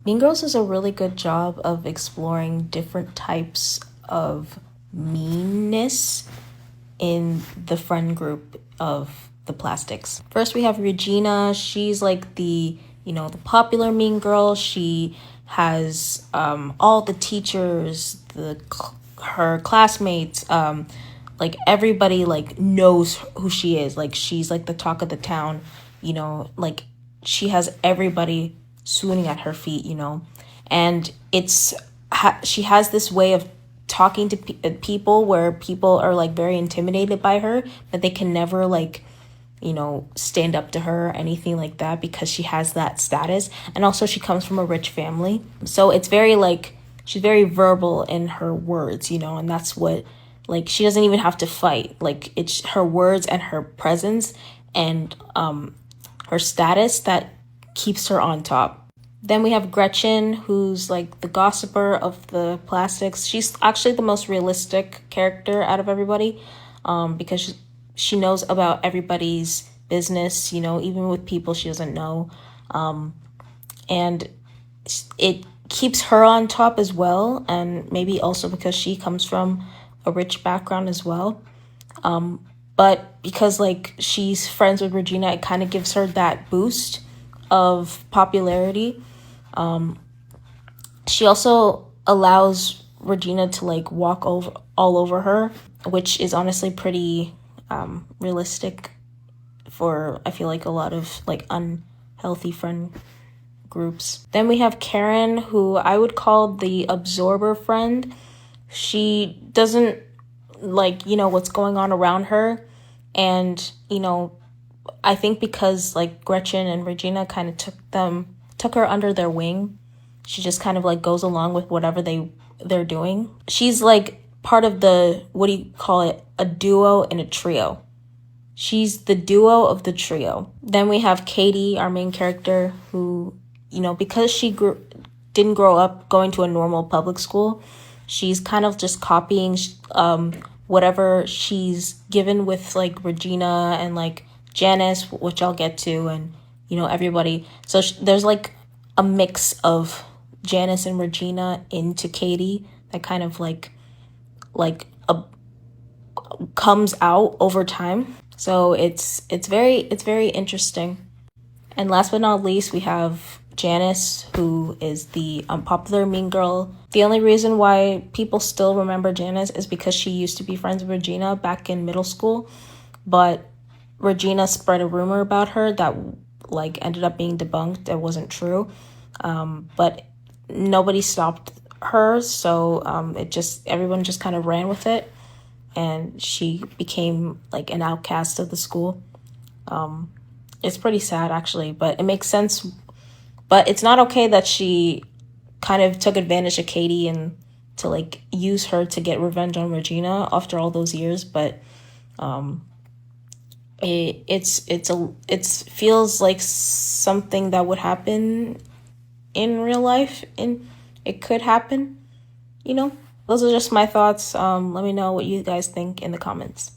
Mean Girls does a really good job of exploring different types of meanness in the friend group of the Plastics. First, we have Regina. She's like the popular mean girl. She has all the teachers, her classmates, like everybody like knows who she is. Like she's like the talk of the town, like she has everybody swooning at her feet, and she has this way of talking to people where people are like very intimidated by her, but they can never like stand up to her or anything like that because she has that status. And also she comes from a rich family, so it's very like she's very verbal in her words, and that's what, like, she doesn't even have to fight. Like, it's her words and her presence and her status that keeps her on top. Then we have Gretchen, who's like the gossiper of the Plastics. She's actually the most realistic character out of everybody, because she knows about everybody's business, even with people she doesn't know. And it keeps her on top as well, and maybe also because she comes from a rich background as well. But because like she's friends with Regina, it kind of gives her that boost of popularity. She also allows Regina to like walk over all over her, which is honestly pretty realistic for, I feel like, a lot of like unhealthy friend groups. Then we have Karen, who I would call the absorber friend. She doesn't like what's going on around her, and I think because like Gretchen and Regina kind of took her under their wing, she just kind of like goes along with whatever they're doing. She's like part of the, what do you call it, a duo and a trio. She's the duo of the trio. Then we have Katie, our main character, who, because she didn't grow up going to a normal public school, she's kind of just copying whatever she's given with like Regina and like Janice, which I'll get to, and everybody. So there's like a mix of Janice and Regina into Katie that kind of like comes out over time. So it's very interesting. And last but not least, we have Janice, who is the unpopular mean girl. The only reason why people still remember Janice is because she used to be friends with Regina back in middle school, but Regina spread a rumor about her that like ended up being debunked. It wasn't true, but nobody stopped her, so everyone just kind of ran with it, and she became like an outcast of the school. It's pretty sad actually, but it makes sense. But it's not okay that she kind of took advantage of Katie and to like use her to get revenge on Regina after all those years. But it feels like something that would happen in real life, and it could happen. Those are just my thoughts. Let me know what you guys think in the comments.